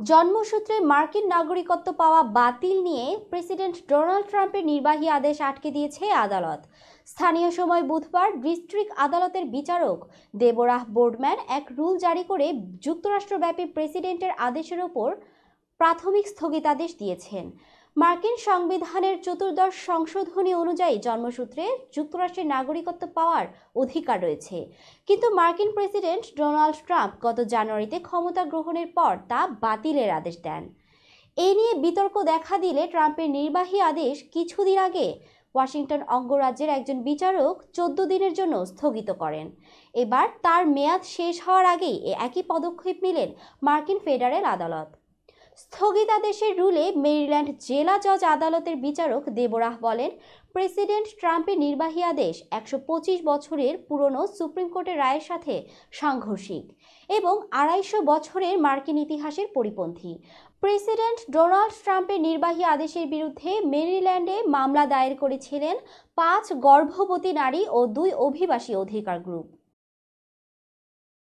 জন্মসূত্রে মার্কিন নাগরিকত্ব পাওয়া বাতিল নিয়ে প্রেসিডেন্ট ডোনাল্ড ট্রাম্পের নির্বাহী আদেশ আটকে দিয়েছে আদালত। স্থানীয় সময় বুধবার ডিস্ট্রিক্ট আদালতের বিচারক দেবোরাহ বোর্ডম্যান এক রুল জারি করে যুক্তরাষ্ট্রব্যাপী প্রেসিডেন্টের আদেশের ওপর প্রাথমিক স্থগিতাদেশ দিয়েছেন। মার্কিন সংবিধানের 14 সংশোধনী অনুযায়ী জন্মসূত্রে যুক্তরাষ্ট্রের নাগরিকত্ব পাওয়ার অধিকার রয়েছে, কিন্তু মার্কিন প্রেসিডেন্ট ডোনাল্ড ট্রাম্প গত জানুয়ারিতে ক্ষমতা গ্রহণের পর তা বাতিলের আদেশ দেন। এ নিয়ে বিতর্ক দেখা দিলে ট্রাম্পের নির্বাহী আদেশ কিছুদিন আগে ওয়াশিংটন অঙ্গরাজ্যের একজন বিচারক 14 দিনের জন্য স্থগিত করেন। এবার তার মেয়াদ শেষ হওয়ার আগেই একই পদক্ষেপ নিলেন মার্কিন ফেডারেল আদালত। স্থগিতাদেশের রুলে মেরিল্যান্ড জেলা জজ আদালতের বিচারক দেবোরাহ বলেন, প্রেসিডেন্ট ট্রাম্পের নির্বাহী আদেশ 125 বছরের পুরনো সুপ্রিম কোর্টের রায়ের সাথে সাংঘর্ষিক এবং 250 বছরের মার্কিন ইতিহাসের পরিপন্থী। প্রেসিডেন্ট ডোনাল্ড ট্রাম্পের নির্বাহী আদেশের বিরুদ্ধে মেরিল্যান্ডে মামলা দায়ের করেছিলেন 5 গর্ভবতী নারী ও 2 অভিবাসী অধিকার গ্রুপ।